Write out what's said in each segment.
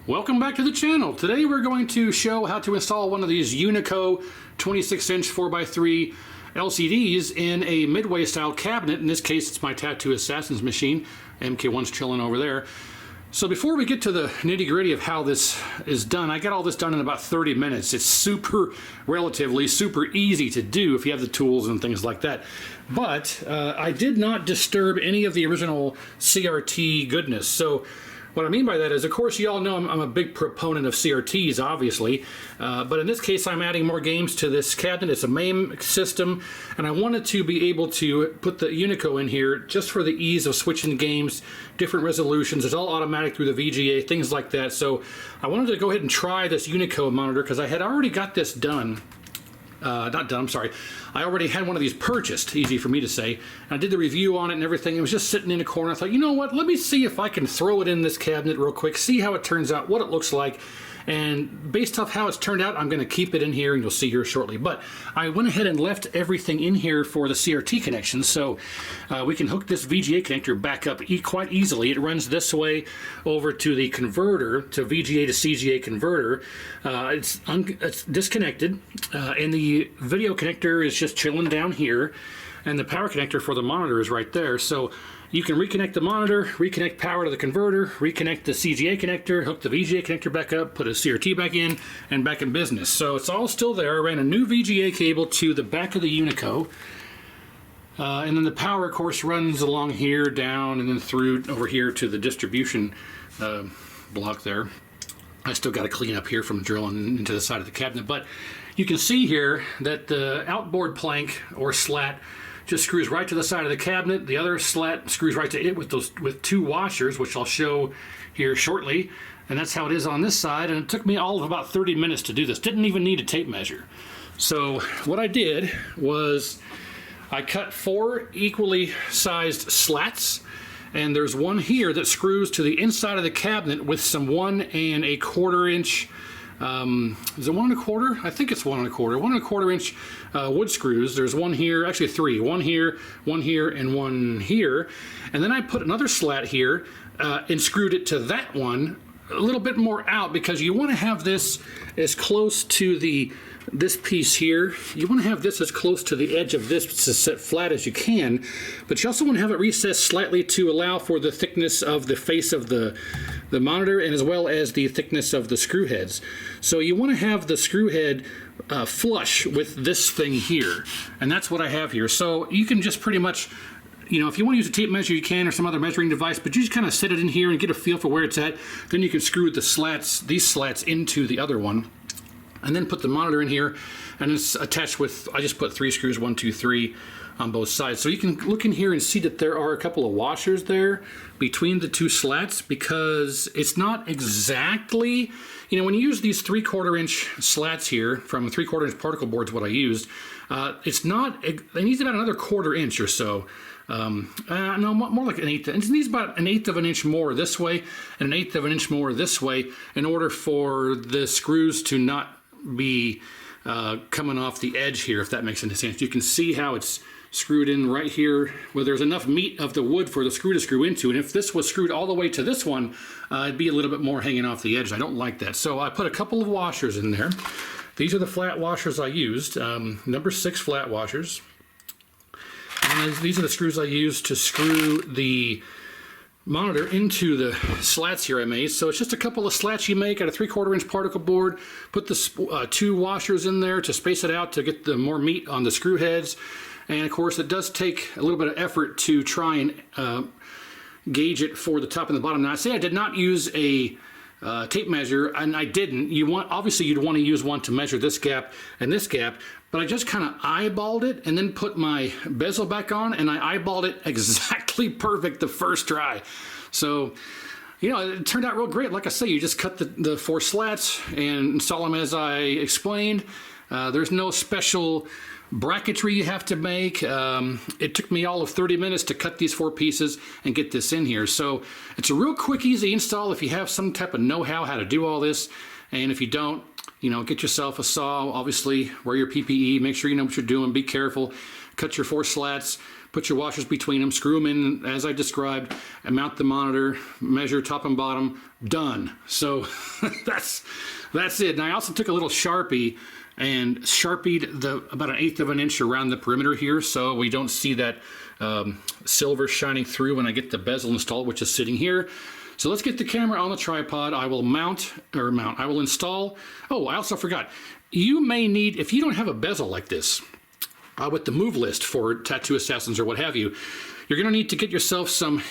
Welcome back to the channel. Today we're going to show how to install one of these Unico 26-inch 4x3 LCDs in a Midway style cabinet. In this case, it's my Tattoo Assassin's machine. MK1's chilling over there. So before we get to the nitty-gritty of how this is done, I got all this done in about 30 minutes. It's relatively super easy to do if you have the tools and things like that. But I did not disturb any of the original CRT goodness. So what I mean by that is, of course, you all know I'm a big proponent of CRTs, obviously, but in this case I'm adding more games to this cabinet. It's a MAME system, and I wanted to be able to put the Unico in here just for the ease of switching games, different resolutions. It's all automatic through the VGA, things like that. So I wanted to go ahead and try this Unico monitor because I had already got this done. Not done, I'm sorry. I already had one of these purchased, easy for me to say. And I did the review on it and everything. It was just sitting in a corner. I thought, you know what, let me see if I can throw it in this cabinet real quick, see how it turns out, what it looks like. And based off how it's turned out, I'm going to keep it in here, and you'll see here shortly. But I went ahead and left everything in here for the CRT connection, so we can hook this VGA connector back up quite easily. It runs this way over to the converter, to VGA to CGA converter. It's disconnected, and the video connector is just chilling down here, and the power connector for the monitor is right there. So you can reconnect the monitor, reconnect power to the converter, reconnect the CGA connector, hook the VGA connector back up, put a CRT back in, and back in business. So it's all still there. I ran a new VGA cable to the back of the Unico. And then the power, of course, runs along here, down, and then through over here to the distribution block there. I still got to clean up here from drilling into the side of the cabinet. But you can see here that the outboard plank or slat just screws right to the side of the cabinet. The other slat screws right to it with two washers, which I'll show here shortly. And that's how it is on this side. And it took me all of about 30 minutes to do this. Didn't even need a tape measure. So what I did was I cut 4 equally sized slats. And there's one here that screws to the inside of the cabinet with some 1 1/4 inch. Is it 1 1/4? I think it's 1 1/4. 1 1/4 inch wood screws. There's one here, actually 3. One here, and one here. And then I put another slat here and screwed it to that one a little bit more out, because you want to have this as close to this piece here. You want to have this as close to the edge of this to set flat as you can, but you also want to have it recessed slightly to allow for the thickness of the face of the monitor, and as well as the thickness of the screw heads. So you want to have the screw head flush with this thing here, and that's what I have here. So you can just pretty much, you know, if you want to use a tape measure, you can, or some other measuring device, but you just kind of set it in here and get a feel for where it's at. Then you can screw the slats, these slats, into the other one, and then put the monitor in here, and it's attached with, I just put 3 screws, 1, 2, 3 on both sides. So you can look in here and see that there are a couple of washers there between the 2 slats, because it's not exactly, you know, when you use these 3/4 inch slats here from 3/4 inch particle boards, what I used, it's not, it needs about another 1/4 inch or so. No, more like 1/8. It needs about 1/8 of an inch more this way and 1/8 of an inch more this way in order for the screws to not be coming off the edge here, if that makes any sense. You can see how it's screwed in right here where there's enough meat of the wood for the screw to screw into, and if this was screwed all the way to this one, it'd be a little bit more hanging off the edge. I don't like that. So I put a couple of washers in there. These are the flat washers I used, number 6 flat washers. And these are the screws I used to screw the monitor into the slats here I made. So it's just a couple of slats you make out of 3/4 inch particle board. Put the 2 washers in there to space it out to get the more meat on the screw heads. And of course it does take a little bit of effort to try and gauge it for the top and the bottom. Now I say I did not use a tape measure, and I didn't. Obviously you'd want to use one to measure this gap and this gap, but I just kind of eyeballed it and then put my bezel back on, and I eyeballed it exactly perfect the first try. So, you know, it turned out real great. Like I say, you just cut the 4 slats and install them as I explained. There's no special bracketry you have to make. It took me all of 30 minutes to cut these 4 pieces and get this in here. So it's a real quick, easy install if you have some type of know-how how to do all this. And if you don't, you know, get yourself a saw, obviously wear your PPE, make sure you know what you're doing, be careful, cut your 4 slats, put your washers between them, screw them in as I described, and mount the monitor, measure top and bottom, done. So that's it. And I also took a little Sharpie and Sharpied about 1/8 of an inch around the perimeter here, so we don't see that silver shining through when I get the bezel installed, which is sitting here. So let's get the camera on the tripod. I will I will install. Oh, I also forgot. You may need, if you don't have a bezel like this, with the move list for tattoo assassins or what have you, you're going to need to get yourself some,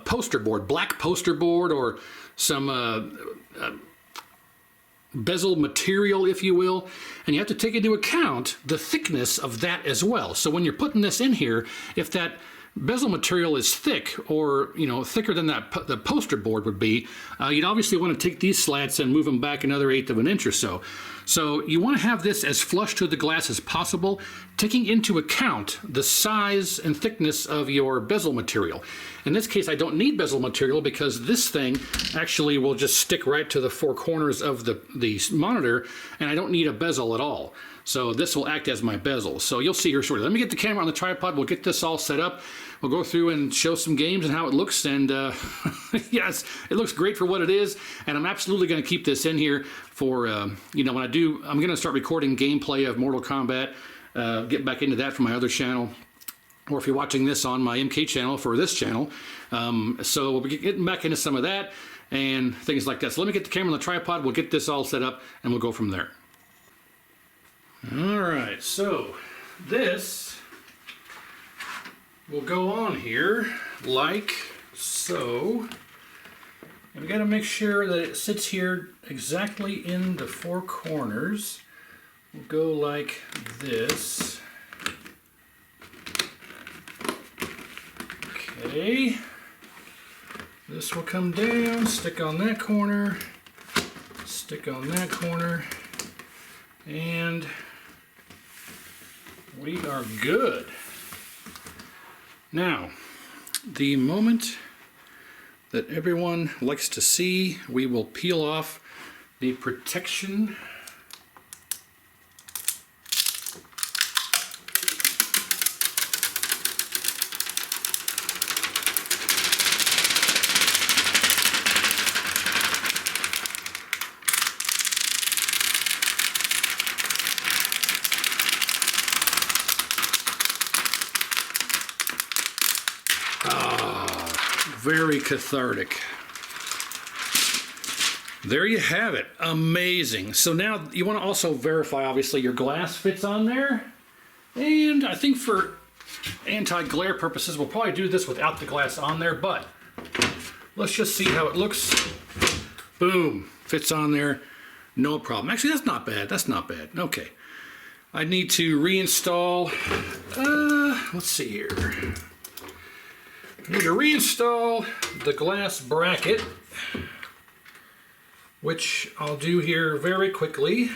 poster board, black poster board, or some bezel material, if you will, and you have to take into account the thickness of that as well. So when you're putting this in here, if that bezel material is thick, or thicker than the poster board would be, you'd obviously want to take these slats and move them back another 1/8 of an inch or so. So you want to have this as flush to the glass as possible, taking into account the size and thickness of your bezel material. In this case, I don't need bezel material because this thing actually will just stick right to the 4 corners of the monitor, and I don't need a bezel at all. So this will act as my bezel. So you'll see here shortly. Let me get the camera on the tripod. We'll get this all set up. We'll go through and show some games and how it looks. And yes, it looks great for what it is. And I'm absolutely going to keep this in here for, when I do, I'm going to start recording gameplay of Mortal Kombat, get back into that for my other channel. Or if you're watching this on my MK channel for this channel. So we'll be getting back into some of that and things like that. So let me get the camera on the tripod. We'll get this all set up and we'll go from there. All right, so this will go on here like so. And we got to make sure that it sits here exactly in the 4 corners. We'll go like this. Okay. This will come down, stick on that corner, stick on that corner, and we are good. Now, the moment that everyone likes to see, we will peel off the protection. Very cathartic. There you have it. Amazing. So now you want to also verify, obviously, your glass fits on there. And I think for anti-glare purposes, we'll probably do this without the glass on there, but let's just see how it looks. Boom. Fits on there. No problem. Actually, that's not bad. That's not bad. Okay. I need to reinstall. Let's see here. I need to reinstall the glass bracket, which I'll do here very quickly.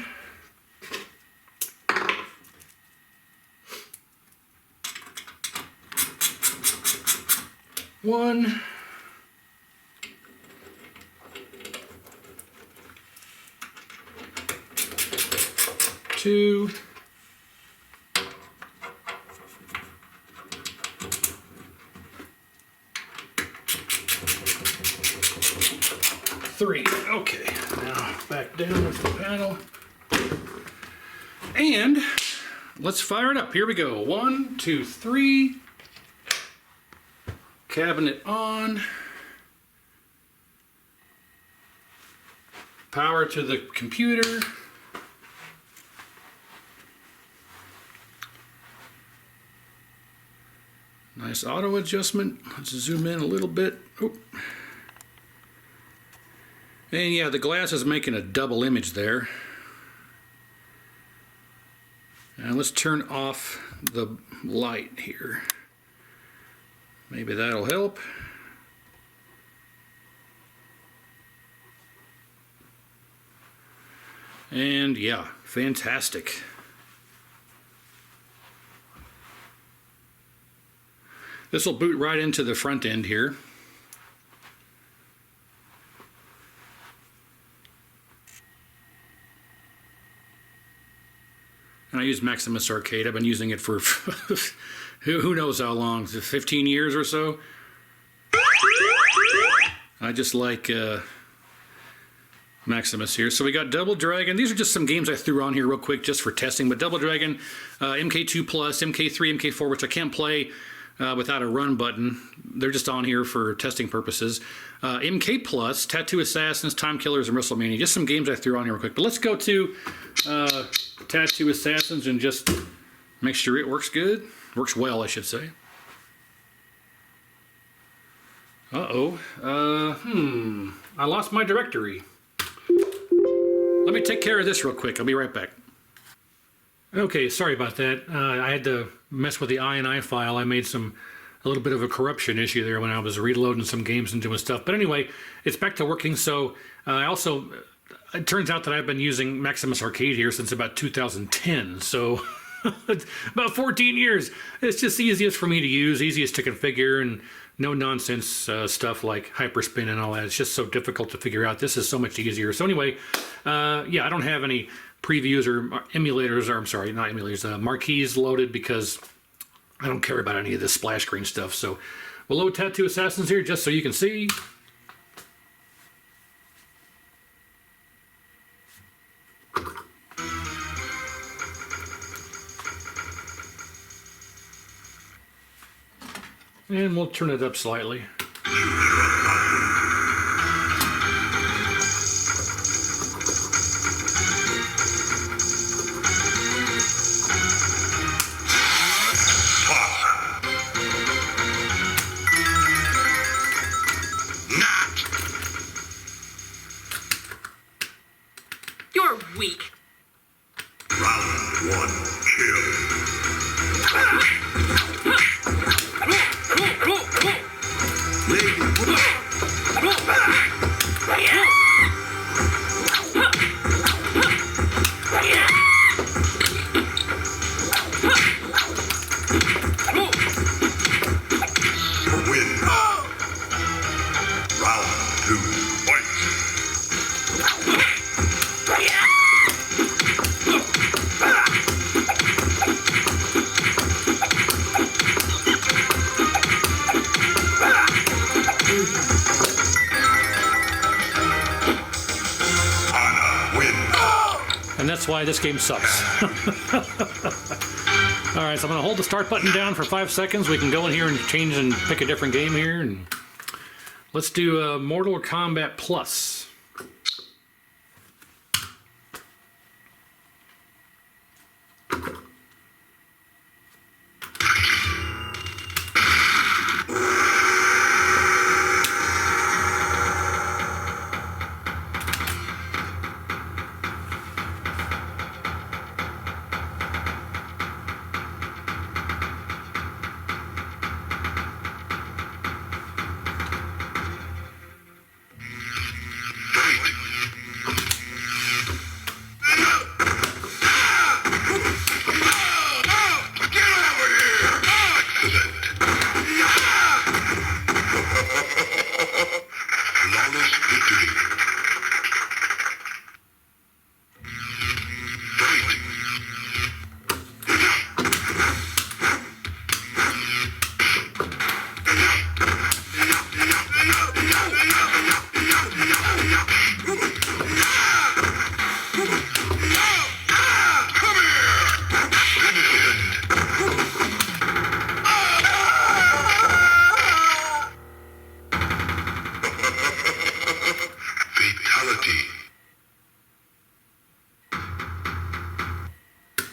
One, two, three. Okay, now back down with the panel. And let's fire it up. Here we go. 1, 2, 3. Cabinet on. Power to the computer. Nice auto adjustment. Let's zoom in a little bit. Oh. And yeah, the glass is making a double image there. Now let's turn off the light here. Maybe that'll help. And yeah, fantastic. This will boot right into the front end here. And I use Maximus Arcade. I've been using it for Who knows how long? 15 years or so? I just like Maximus here. So we got Double Dragon. These are just some games I threw on here real quick just for testing. But Double Dragon, MK2 Plus, MK3, MK4, which I can't play without a run button. They're just on here for testing purposes. MK Plus, Tattoo Assassins, Time Killers, and WrestleMania. Just some games I threw on here real quick. But let's go to Tattoo Assassins and just make sure it works good. Works well, I should say. Uh-oh. I lost my directory. Let me take care of this real quick. I'll be right back. Okay, sorry about that. I had to mess with the INI file. I made a little bit of a corruption issue there when I was reloading some games and doing stuff. But anyway, it's back to working. So it turns out that I've been using Maximus Arcade here since about 2010. So it's about 14 years. It's just easiest for me to use, easiest to configure, and no nonsense stuff like hyperspin and all that. It's just so difficult to figure out. This is so much easier. So anyway, yeah, I don't have any previews or emulators, or I'm sorry, not emulators, marquees loaded because I don't care about any of this splash screen stuff. So we'll load Tattoo Assassins here just so you can see. And we'll turn it up slightly. You're weak. Round one, win. Round two, fight. And that's why this game sucks. All right, so I'm going to hold the start button down for 5 seconds. We can go in here and change and pick a different game here. And let's do Mortal Kombat Plus.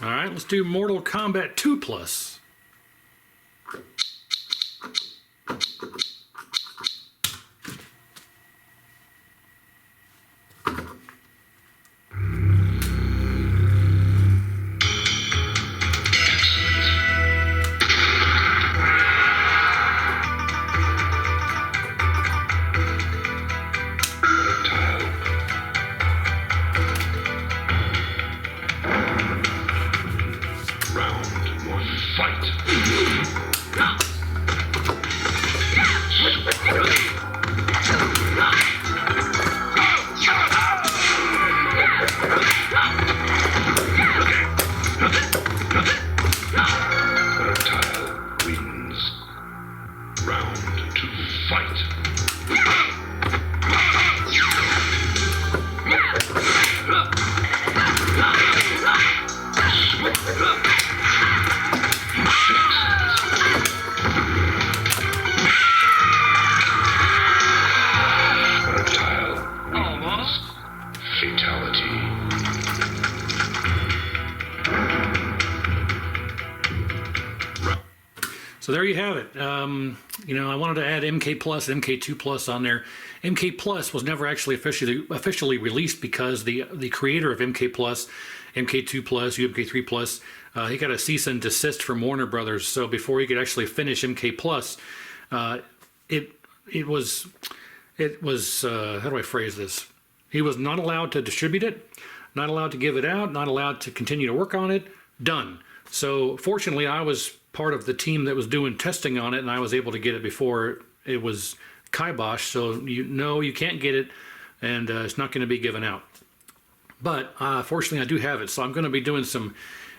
All right, let's do Mortal Kombat 2 Plus. Round one, fight. Fatality. So there you have it. You know, I wanted to add MK Plus, MK2 Plus on there. MK Plus was never actually officially released because the creator of MK Plus, MK2 Plus, UMK3 Plus, he got a cease and desist from Warner Brothers. So before he could actually finish MK Plus, it was how do I phrase this? He was not allowed to distribute it, not allowed to give it out, not allowed to continue to work on it. Done. So fortunately, I was part of the team that was doing testing on it, and I was able to get it before it was kibosh. So you can't get it, and it's not going to be given out. But fortunately, I do have it, so I'm going to be doing some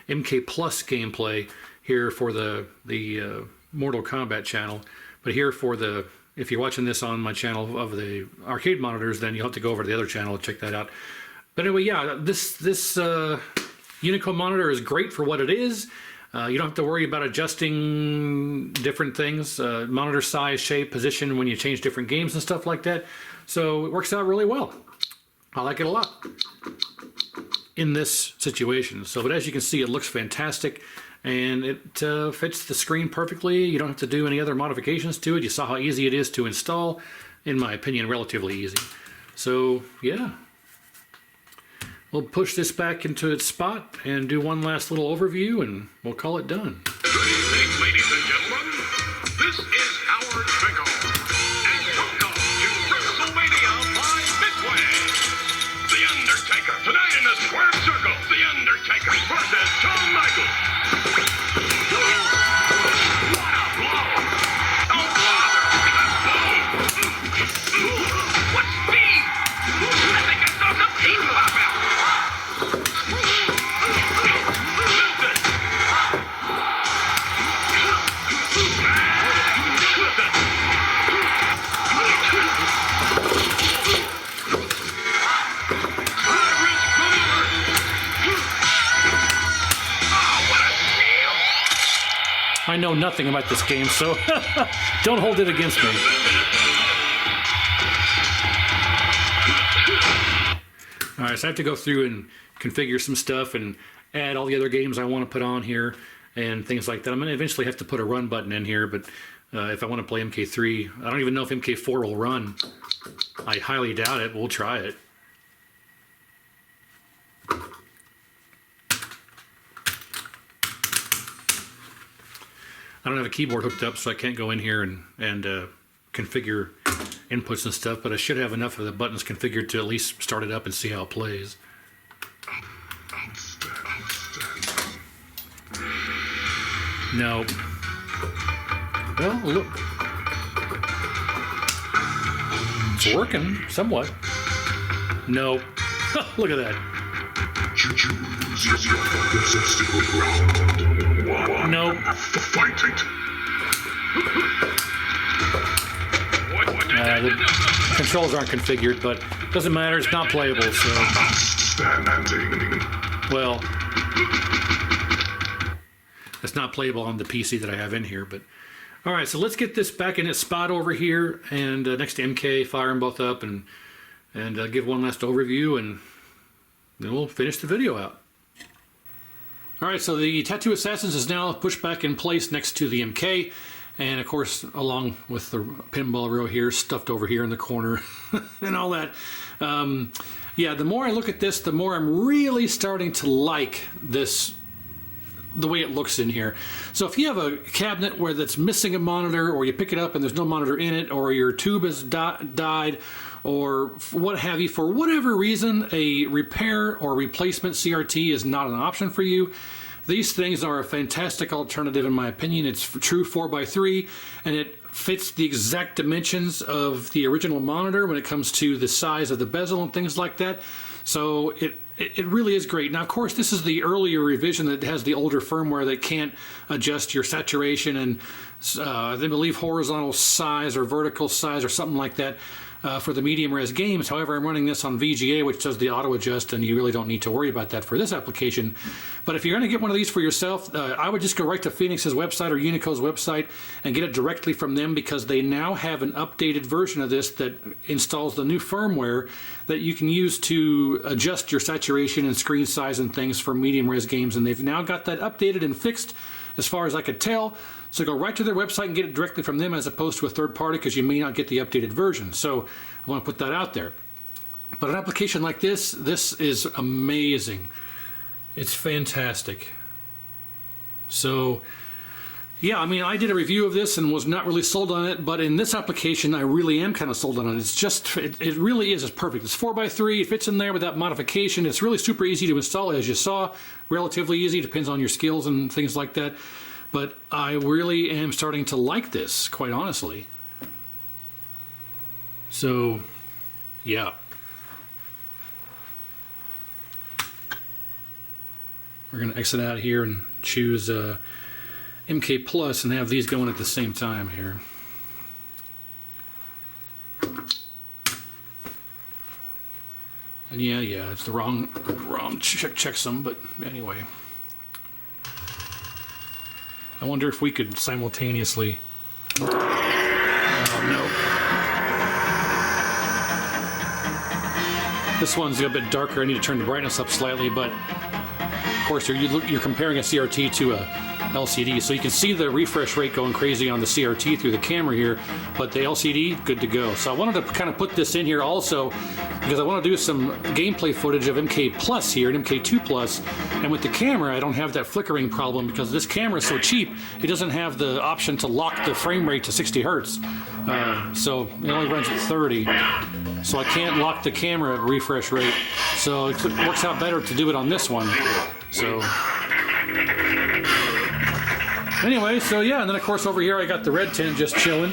MK Plus gameplay here for the Mortal Kombat channel. But here for if you're watching this on my channel of the arcade monitors, then you'll have to go over to the other channel and check that out. But anyway, yeah, this Unico monitor is great for what it is. You don't have to worry about adjusting different things, monitor size, shape, position when you change different games and stuff like that. So it works out really well. I like it a lot in this situation. So, but as you can see, it looks fantastic, and it fits the screen perfectly. You don't have to do any other modifications to it. You saw how easy it is to install. In my opinion, relatively easy. So yeah. We'll push this back into its spot and do one last little overview, and we'll call it done. Good evening, ladies and gentlemen. This is Howard Finkel. And welcome to WrestleMania by Midway. The Undertaker. Tonight in the square circle, The Undertaker versus Shawn Michaels. What a blow! Oh, bother! Boom! What speed! I think I saw some heat pop out. I know nothing about this game, so don't hold it against me. All right, so I have to go through and configure some stuff and add all the other games I want to put on here and things like that. I'm going to eventually have to put a run button in here, but if I want to play MK3, I don't even know if MK4 will run. I highly doubt it. We'll try it. I don't have a keyboard hooked up, so I can't go in here and configure inputs and stuff, but I should have enough of the buttons configured to at least start it up and see how it plays. No. Well, look. It's working, somewhat. No. Look at that. Nope. Fight it. The controls aren't configured, but it doesn't matter. It's not playable, so. Well, it's not playable on the PC that I have in here, but. All right, so let's get this back in its spot over here, and next to MK, fire them both up, and give one last overview, and then we'll finish the video out. All right, so the Tattoo Assassins is now pushed back in place next to the MK, and of course, along with the pinball row here, stuffed over here in the corner, and all that. Yeah, the more I look at this, the more I'm really starting to like this, the way it looks in here. So if you have a cabinet where that's missing a monitor, or you pick it up and there's no monitor in it, or your tube has died, or what have you, for whatever reason, a repair or replacement CRT is not an option for you, these things are a fantastic alternative in my opinion. It's true 4x3, and it fits the exact dimensions of the original monitor when it comes to the size of the bezel and things like that. So it really is great. Now, of course, this is the earlier revision that has the older firmware that can't adjust your saturation and, they believe, horizontal size or vertical size or something like that. for the medium res games. However, I'm running this on VGA, which does the auto adjust, and you really don't need to worry about that for this application. But if you're going to get one of these for yourself, I would just go right to Phoenix's website or Unico's website and get it directly from them, because they now have an updated version of this that installs the new firmware that you can use to adjust your saturation and screen size and things for medium res games. And they've now got that updated and fixed as far as I could tell. So go right to their website and get it directly from them as opposed to a third party, because you may not get the updated version. So I want to put that out there. But an application like this is amazing. It's fantastic. So yeah, I mean, I did a review of this and was not really sold on it, but in this application, I really am kind of sold on it. It's just, it really is. It's perfect. It's 4x3. It fits in there without modification. It's really super easy to install, as you saw. Relatively easy. Depends on your skills and things like that. But I really am starting to like this, quite honestly. So, yeah. We're going to exit out here and choose MK Plus and have these going at the same time here. And yeah, it's the wrong checksum, but anyway. I wonder if we could simultaneously. Oh no. This one's a bit darker. I need to turn the brightness up slightly, but of course you're comparing a CRT to a LCD, so you can see the refresh rate going crazy on the CRT through the camera here, but the LCD, good to go. So I wanted to kind of put this in here also because I want to do some gameplay footage of MK Plus here and MK2 Plus, and with the camera I don't have that flickering problem because this camera is so cheap, it doesn't have the option to lock the frame rate to 60 hertz. So it only runs at 30, so I can't lock the camera at refresh rate, so it works out better to do it on this one. So anyway, so yeah, and then of course over here I got the red tent just chilling.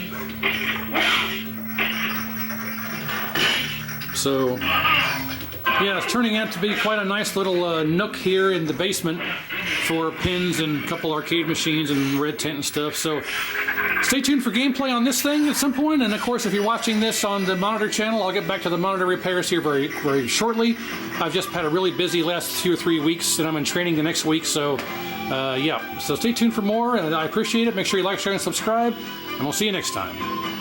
So yeah, it's turning out to be quite a nice little nook here in the basement for pins and a couple arcade machines and red tent and stuff. So stay tuned for gameplay on this thing at some point. And of course, if you're watching this on the monitor channel, I'll get back to the monitor repairs here very, very shortly. I've just had a really busy last 2 or 3 weeks, and I'm in training the next week. So yeah, so stay tuned for more, and I appreciate it. Make sure you like, share, and subscribe, and we'll see you next time.